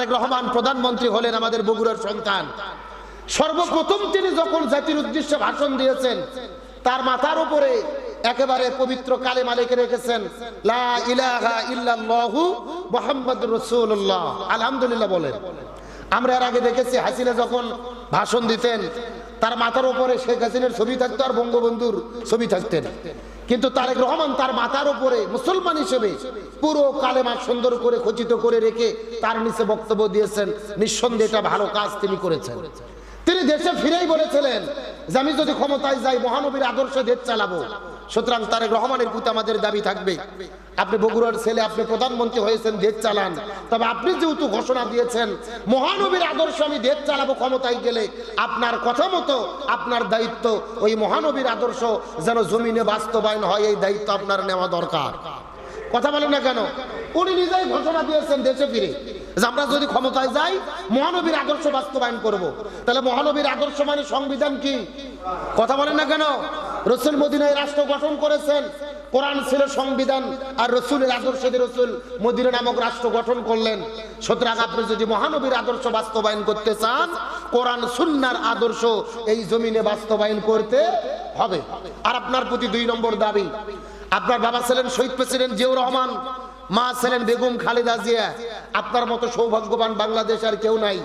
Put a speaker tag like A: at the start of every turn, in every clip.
A: তারেক রহমান প্রধানমন্ত্রী হলেন আমাদের বগুড়ার সন্তান। সর্বপ্রথম তিনি যখন জাতির উদ্দেশ্যে ভাষণ দিয়েছেন, তার মাথার উপরে একেবারে পবিত্র কালেমা লিখে রেখেছেন, লা ইলাহা ইল্লাল্লাহু মুহাম্মাদুর রাসূলুল্লাহ। আলহামদুলিল্লাহ বলেন। আমরা এর আগে দেখেছি হাসিনা যখন ভাষণ দিতেন, তার মাথার উপরে শেখ হাসিনার ছবি থাকতো আর বঙ্গবন্ধুর ছবি থাকতেন, কিন্তু তারেক রহমান তার মাথার উপরে মুসলমান হিসেবে পুরো কালেমা সুন্দর করে খচিত করে রেখে তার নিচে বক্তব্য দিয়েছেন। নিঃসন্দেহে এটা ভালো কাজ তিনি করেছেন। তিনি দেশে ফিরেই বলেছিলেন যে আমি যদি ক্ষমতায় যাই মহানবীর আদর্শে দেশ চালাবো। সুতরাং তারেক রহমানের প্রতি আমাদের দাবি থাকবে, আপনি বগুড়ার ছেলে, আপনি প্রধানমন্ত্রী হয়েছেন, দেশ চালান। তবে আপনি যেহেতু ঘোষণা দিয়েছেন মহানবীর আদর্শে আমি দেশ চালাবো ক্ষমতায় গেলে, আপনার কথা মতো আপনার দায়িত্ব ওই মহানবীর আদর্শ যেন জমিনে বাস্তবায়ন হয়, এই দায়িত্ব আপনার নেওয়া দরকার। কথা বলেন না কেন? উনি নিজেই ঘোষণা দিয়েছেন দেশে ফিরে যে আমরা যদি ক্ষমতায় যাই মহানবীর আদর্শ বাস্তবায়ন করব। তাহলে মহানবীর আদর্শ মানে সংবিধান কি? কথা বলেন না কেন? রাসূল মদিনায় রাষ্ট্র গঠন করেছেন, কোরআন ছিল সংবিধান, আর রাসূলের আদর্শে রাসূল মদিনা নামক রাষ্ট্র গঠন করলেন। সুতরাং আপনি যদি মহানবীর আদর্শ বাস্তবায়ন করতে চান, কোরআন সুন্নাহর আদর্শ এই জমিনে বাস্তবায়ন করতে হবে। আর আপনার প্রতি 2 নম্বর দাবি, আপনার বাবা ছিলেন শহীদ প্রেসিডেন্ট জিয়াউর রহমান, মা ছিলেন বেগম খালেদা জিয়া। আপনার মতো সৌভাগ্যবান বাংলাদেশ আর কেউ নাই,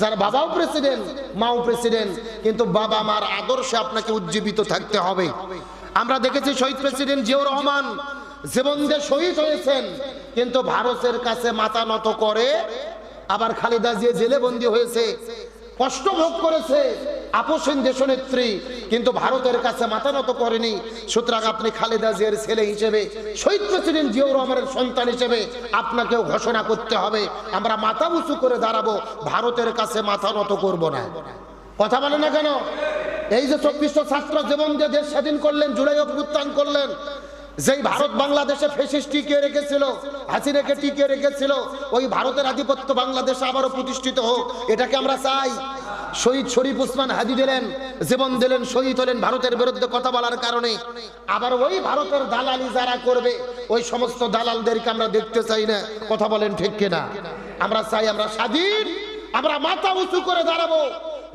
A: যার বাবাও প্রেসিডেন্ট, মাও প্রেসিডেন্ট, কিন্তু বাবা মার আদর্শে আপনাকে উজ্জীবিত থাকতে হবে। আমরা দেখেছি শহীদ প্রেসিডেন্ট জিয়াউর রহমান জীবন দিয়ে শহীদ হয়েছেন, কিন্তু ভারতের কাছে মাথা নত করে। আবার খালেদা জিয়া জেলে বন্দী হয়েছে, কষ্ট ভোগ করেছে, আপসহীন দেশনেত্রী, কিন্তু ভারতের কাছে মাথা নত করেনি। সুতরাং আপনি খালেদা জিয়ার ছেলে হিসেবে, শহীদ প্রেসিডেন্ট জিয়াউর রহমানের সন্তান হিসেবে আপনাকেও ঘোষণা করতে হবে আমরা মাথা উঁচু করে দাঁড়াবো, ভারতের কাছে মাথা নত করব না। কথা বলে না কেন? এই যে 2400 ছাত্র জীবন দিয়ে দেশ স্বাধীন করলেন, জুলাই অভ্যুত্থান করলেন, যেই ভারত বাংলাদেশে ফ্যাসিস্ট টিকিয়ে রেখেছিল, হাসিনাকে টিকিয়ে রেখেছিল, ওই ভারতের আধিপত্য বাংলাদেশে আবারও প্রতিষ্ঠিত হোক, এটাকে আমরা চাই। শহীদ শরীফ ওসমান হাদি দিলেন, জীবন দিলেন, শহীদ হলেন ভারতের বিরুদ্ধে কথা বলার কারণে। আবার ওই ভারতের দালালি যারা করবে, ওই সমস্ত দালালদেরকে আমরা দেখতে চাই না। কথা বলেন ঠিক কিনা? আমরা চাই আমরা স্বাধীন, আমরা মাথা উঁচু করে দাঁড়াবো,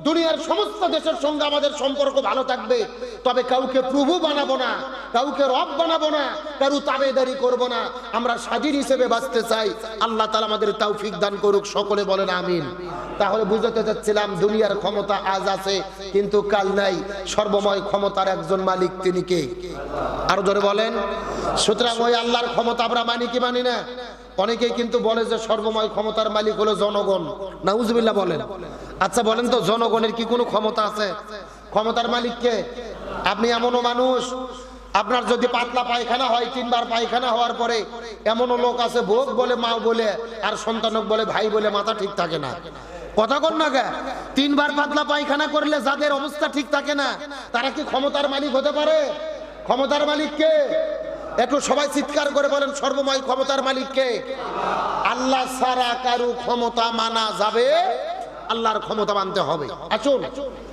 A: দুনিয়ার সমস্ত দেশের সঙ্গে আমাদের সম্পর্ক ভালো থাকবে, তবে কাউকে প্রভু বানাবো না, কাউকে রব বানাবো না, কারো তাবেদারি করব না। আমরা স্বাধীন হিসেবে বাঁচতে চাই। আল্লাহ তাআলা আমাদের তৌফিক দান করুক, সকলে বলেন আমিন। তাহলে বুঝাতে চাচ্ছিলাম দুনিয়ার ক্ষমতা আজ আছে কিন্তু কাল নাই, সর্বময় ক্ষমতার একজন মালিক, তিনি কে? আরো জোরে বলেন। সুতরাং ওই আল্লাহর ক্ষমতা আমরা মানি কি মানি না? অনেকেই কিন্তু বলে যে সর্বময় ক্ষমতার মালিক হলো জনগণ। নাউজুবিল্লাহ বলেন। আচ্ছা বলেন তো, জনগণের কি কোনো ক্ষমতা আছে? ক্ষমতার মালিক কে? আপনি এমনও মানুষ, আপনার যদি পাতলা পায়খানা হয়, 3 বার পায়খানা হওয়ার পরে এমনও লোক আছে ভোগ বলে মা বলে আর সন্তানক বলে ভাই বলে, মাথা ঠিক থাকে না। কথা কন না কে? 3 বার পাতলা পায়খানা করলে যাদের অবস্থা ঠিক থাকে না, তারা কি ক্ষমতার মালিক হতে পারে? ক্ষমতার মালিক কে? একটু সবাই চিৎকার করে বলেন, সর্বময় ক্ষমতার মালিক কে? আল্লাহ ছাড়া কারো ক্ষমতা মানা যাবে? আল্লাহর ক্ষমতা মানতে হবে। আসুন,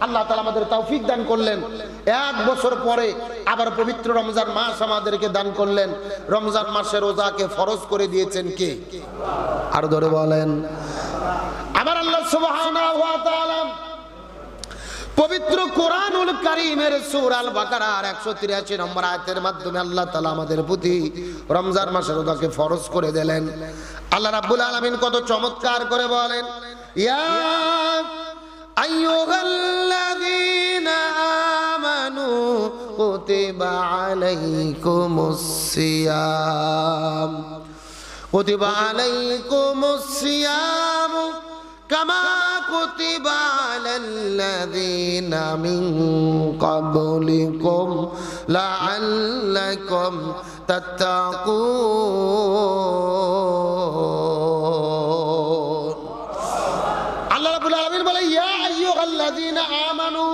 A: আল্লাহ তাআলা আমাদের তৌফিক দান করলেন। 1 বছর পরে আবার পবিত্র রমজান মাস আমাদেরকে দান করলেন। রমজান মাসে রোজাকে ফরজ করে দিয়েছেন কে? আর ধরে বলেন। আমার আল্লাহ সুবহানাহু ওয়া তাআলা পবিত্র কোরআনুল কারীমের সূরা আল বাকারার 183 নম্বর আয়াতের মাধ্যমে আল্লাহ তাআলা আমাদের প্রতি রমজান মাসের রোজাকে ফরজ করে দিলেন। আল্লাহ রাব্বুল আলামিন কত চমৎকার করে বলেন, ইয়া আইয়ুহাল্লাযীনা আমানু কুতিবা আলাইকুমুস সিয়াম, কুতিবা আলাইকুমুস সিয়াম কামা কুতিবা আলাল্লাযীনা মিন ক্বাবলিকুম লাআল্লাকুম তাত্তাকুন। আল্লাহ রাব্বুল আলামিন বলে, ইয়া আইয়ুহাল্লাযীনা আমানু,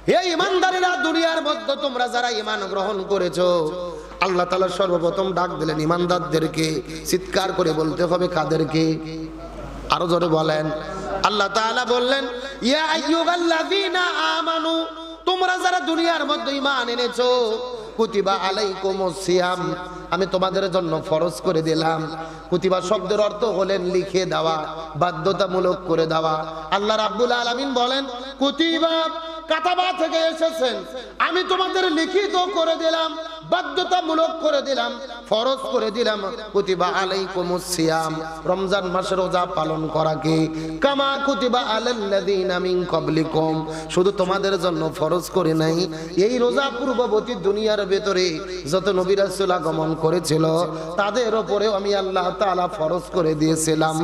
A: হে ঈমানদারেরা, দুনিয়ার মধ্যে তোমরা যারা ঈমান গ্রহণ করেছো, আল্লাহ তাআলা সর্বপ্রথম ডাক দিলেন ঈমানদারদেরকে। চিৎকার করে বলতে হবে কাদেরকে? আরো জোরে বলেন। আল্লাহ তাআলা বললেন, ইয়া আইয়ুহাল্লাযীনা আমানু, তোমরা যারা দুনিয়ার মধ্যে ঈমান এনেছো, কুতিবা আলাইকুমুস সিয়াম, আমি তোমাদের জন্য ফরজ করে দিলাম। কুতিবা শব্দের অর্থ হলেন লিখে দেওয়া, বাধ্যতামূলক করে দেওয়া। আল্লাহ রাব্বুল আলামিন বলেন কুতিবা কাতাবা থেকে এসেছেন, আমি তোমাদের লিখিত করে দিলাম, বাধ্যতামূলক করে দিলাম, ফরজ করে দিলাম। কুতিবা আলাইকুমুস সিয়াম, রমজান মাসে রোজা পালন করা কি কামা কুতিবা আলাল্লাযিনা মিন ক্বাবলিকুম, শুধু তোমাদের জন্য ফরজ করে নাই, এই রোজা পূর্ববর্তী দুনিয়ার ভেতরে যত নবী রাসূল আগমন করেছিল তাদের উপরেও আমি আল্লাহ তাআলা ফরজ করে দিয়েছিলাম,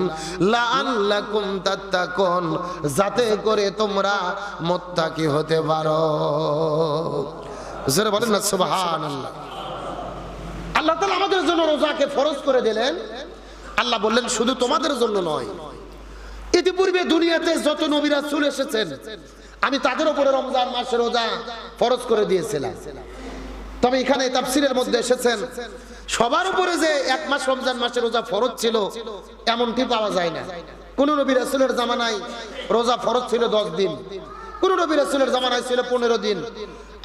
A: লাআল্লাকুম তাত্তাকুন, যাতে করে তোমরা মুত্তাকি হতে পারো। জোরে বলেন না সুবহানাল্লাহ। আল্লাহ তাআলা আমাদের জন্য রোজাকে ফরজ করে দিলেন। আল্লাহ বললেন শুধু তোমাদের জন্য নয়, ইতিপূর্বে দুনিয়াতে যত নবী রাসূল এসেছেন আমি তাদের উপরে রমজান মাসে রোজা ফরজ করে দিয়েছিলাম। তবে এখানে তাফসীরের মধ্যে এসেছেন সবার উপরে যে এক মাস রমজান মাসে রোজা ফরজ ছিল এমনটি পাওয়া যায় না। কোন নবী রাসূলের জামানায় রোজা ফরজ ছিল 10 দিন, কোন নবী রাসূলের জামানায় ছিল 15 দিন,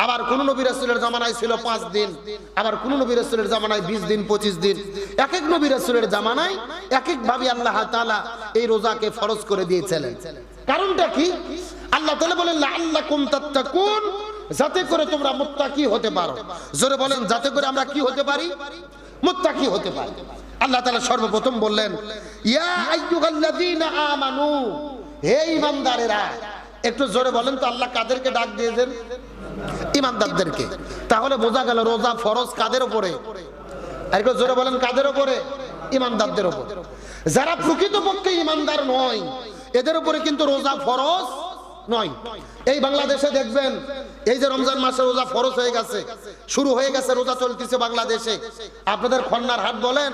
A: আবার কোন নবী রাসূলের জামানায় ছিল 5 দিন, আবার কোন নবী রাসূলের জামানায় 20 দিন 25 দিন। এক এক নবী রাসূলের জামানায় এক এক ভাবে আল্লাহ তাআলা এই রোজাকে ফরজ করে দিয়েছিলেন। কারণটা কি? আল্লাহ তাআলা বলেন লাআল্লাকুম তাত্তাকুন, যাতে করে তোমরা মুত্তাকি হতে পারো। জোরে বলেন যাতে করে আমরা কি হতে পারি? মুত্তাকি হতে পারি। আল্লাহ তাআলা সর্বপ্রথম বললেন ইয়া আইয়ুহাল্লাযীনা আমানু, হে ঈমানদারেরা। একটু জোরে বলেন তো আল্লাহ কাদেরকে ডাক দিয়েছেন? ঈমানদারদেরকে। তাহলে বোঝা গেল রোজা ফরজ কাদের উপরে? আর একটু জোরে বলেন কাদের উপরে? ঈমানদারদের উপর। যারা প্রকৃতপক্ষে ঈমানদার নয় এদের উপরে কিন্তু রোজা ফরজ নয়। এই বাংলাদেশে দেখবেন এই যে রমজান মাসে রোজা ফরজ হয়ে গেছে, শুরু হয়ে গেছে, রোজা চলতেছে বাংলাদেশে। আপনাদের খন্নার হাট বলেন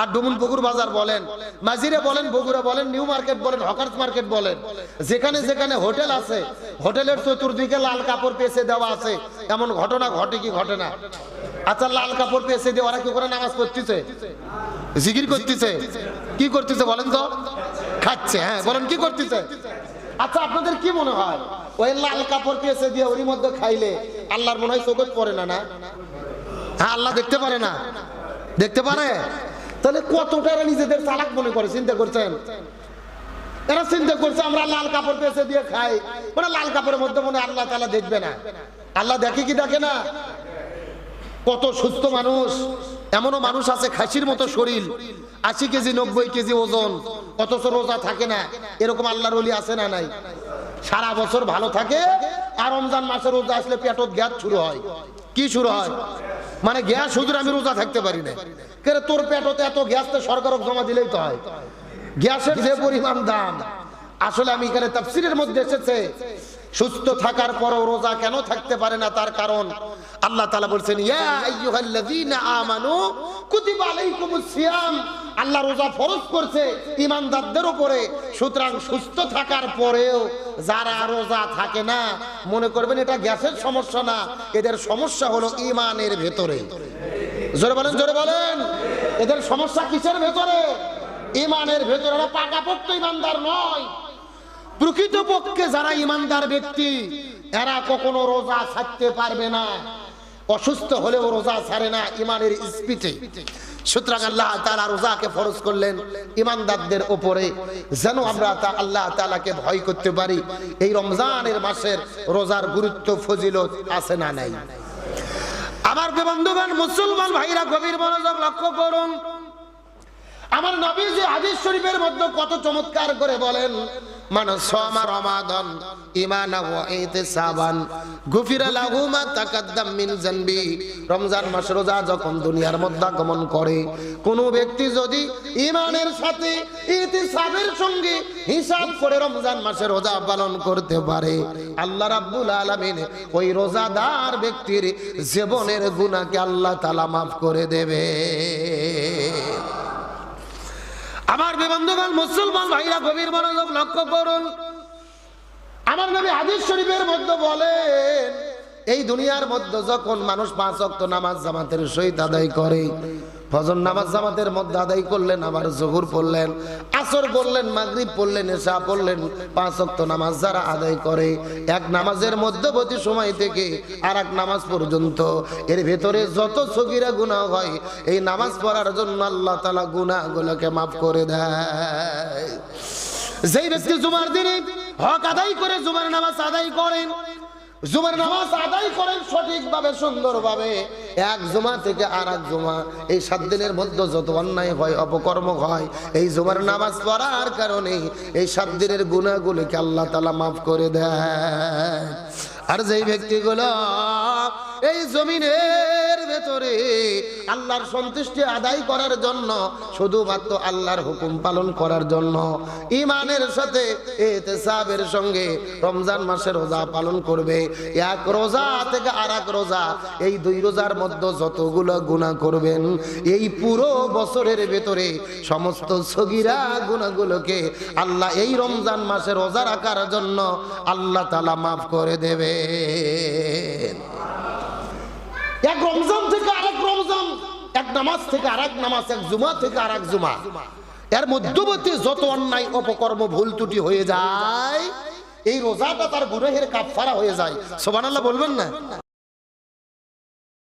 A: আর ডুমুনপুকুর বাজার বলেন, মাঝিরে বলেন, বগুড়া বলেন, নিউ মার্কেট বলেন, হকার্স মার্কেট বলেন, যেখানে যেখানে হোটেল আছে হোটেলের চতুর্দিকে লাল কাপড় পেঁচে দেওয়া আছে। এমন ঘটনা ঘটে কি ঘটে না? আচ্ছা লাল কাপড় পেঁচে দিয়ে ওরা কি করে নামাজ পড়তেছে? জিকির করতেছে? কি করতেছে বলেন তো? খাচ্ছে। হ্যাঁ বলেন কি করতেছে? আচ্ছা আপনাদের কি মনে হয় ওই লাল কাপড় পেঁচে দিয়ে ওর মধ্যে খাইলে আল্লাহর মনে হয় চোখে পড়ে না? না, হ্যাঁ আল্লাহ দেখতে পারে না? দেখতে পারে। তাহলে কতটা এরা নিজেদের চালাক মনে করে, চিন্তা করছেন? এরা চিন্তা করছে আমরা লাল কাপড় পেঁচে দিয়ে খাই, মানে লাল কাপড়ের মধ্যে মনে আল্লাহ তাআলা দেখবে না। আল্লাহ দেখে কি দেখে না? কত সুস্থ মানুষ, এমনও মানুষ আছে খাসির মতো শরীর, 80 কেজি 90 কেজি ওজন, অথচ রোজা থাকে না। এরকম আল্লাহর ওলি আছে না নাই? সারা বছর ভালো থাকে আর রমজান মাসে রোজা আসলে পেটত গ্যাস শুরু হয়। কি শুরু হয়? মানে গ্যাস শুধু আমি রোজা থাকতে পারি না। কেন তোর পেটতে এত গ্যাস তো সরকারক জমা দিলেই তো হয়। গ্যাসের যে পরিমাণ দাম, আসলে আমি এখানে তাফসীরের মধ্যে এসেছে সুস্থ থাকার পরও রোজা কেন থাকতে পারে না, তার কারণ আল্লাহ তাআলা বলেন ইয়া আইয়ুহাল্লাযীনা আমানু কুতিবা আলাইকুমুস সিয়াম, আল্লাহ রোজা ফরজ করছে ঈমানদারদের উপরে। সুতরাং সুস্থ থাকার পরেও যারা রোজা থাকে না মনে করবেন এটা গ্যাসের সমস্যা না, এদের সমস্যা হলো ঈমানের ভেতরে। জোরে বলেন, জোরে বলেন, এদের সমস্যা কিসের ভেতরে? ঈমানের ভেতরে। এরা পাকাপোক্ত ঈমানদার নয়। প্রকৃতপক্ষে যারা ঈমানদার ব্যক্তি এরা কখনো রোজা ছাড়তে পারবে না, অসুস্থ হলেও রোজা ছাড়ে না ঈমানের স্পিডে। সুতরাং আল্লাহ তাআলা রোজাকে ফরজ করলেন ঈমানদারদের উপরে, যেন আমরা আল্লাহ তাআলাকে ভয় করতে পারি। এই রমজানের মাসের রোজার গুরুত্ব ফজিলত আছে না নাই? আমার বন্ধুগণ, মুসলমান ভাইরা গভীর মনোযোগ লক্ষ্য করুন। আমার নবীজি হাদিস শরীফের মধ্যে কত চমৎকার করে বলেন মান সামা রমাদান ঈমানান ওয়া ইহতিসাবান গুফিরা লাহু মা তাকাদ্দাম মিন যানবি। রমজান মাস রোজা যখন দুনিয়ার মধ্যে আগমন করে, কোন ব্যক্তি যদি ঈমানের সাথে ইহতিসাবের সঙ্গে হিসাব করে রমজান মাসে রোজা পালন করতে পারে, আল্লাহ রাব্বুল আলামিন ওই রোজাদার ব্যক্তির জীবনের গুনাহকে আল্লাহ তাআলা maaf করে দেবে। আমার বন্ধুগণ, মুসলমান ভাইরা গভীর মনোযোগ লক্ষ্য করুন। আমার নবী হাদিস শরীফের মধ্যে বলেন এই দুনিয়ার মধ্যে যখন মানুষ 5 ওয়াক্ত নামাজ জামাতের সহিত আদায় করে, ফজর নামাজ জামাতের মধ্যে আদায় করলেন, আবার জোহর পড়লেন, আসর পড়লেন, মাগরিব পড়লেন, এশা পড়লেন। 5 ওয়াক্ত নামাজ যারা আদায় করে এক নামাজের মধ্যবর্তী সময় থেকে আরেক নামাজ পর্যন্ত এর ভেতরে যত সগীরা গুনাহ হয় এই নামাজ পড়ার জন্য আল্লাহ তাআলা গুনাহগুলোকে মাফ করে দেয়। যেই ব্যক্তি জুমার দিনে হক আদায় করে জুমার নামাজ আদায় করেন, জুমার নামাজ আদায় করেন সঠিকভাবে সুন্দরভাবে, এক জুমা থেকে আর এক জুমা এই 7 দিনের মধ্যে যত অন্যায় হয় অপকর্ম হয় এই জুমার নামাজ পড়ার কারণে এই 7 দিনের গুনাহগুলোকে আল্লাহ তাআলা মাফ করে দেয়। আর যেই ব্যক্তিগুলো এই জমিনের ভেতরে আল্লাহর সন্তুষ্টি আদায় করার জন্য, শুধুমাত্র আল্লাহর হুকুম পালন করার জন্য ঈমানের সাথে ইহতিসাবের সঙ্গে রমজান মাসের রোজা পালন করবে, এক রোজা থেকে আরেক রোজা এই 2 রোজার মধ্যে যতগুলো গুনাহ করবেন এই পুরো বছরের ভেতরে সমস্ত সগীরা গুনাহগুলোকে আল্লাহ এই রমজান মাসে রোজা রাখার জন্য আল্লাহ তাআলা মাফ করে দেবে। এক রমজান থেকে আরেক রমজান, এক নামাজ থেকে আরেক নামাজ, এক জুমা থেকে আরেক জুমা, এর মধ্যবর্তী যত অন্যায় অপকর্ম ভুল ত্রুটি হয়ে যায় এই রোজাটা তার গুনাহের কাফারা হয়ে যায়। সুবহানাল্লাহ বলবেন না?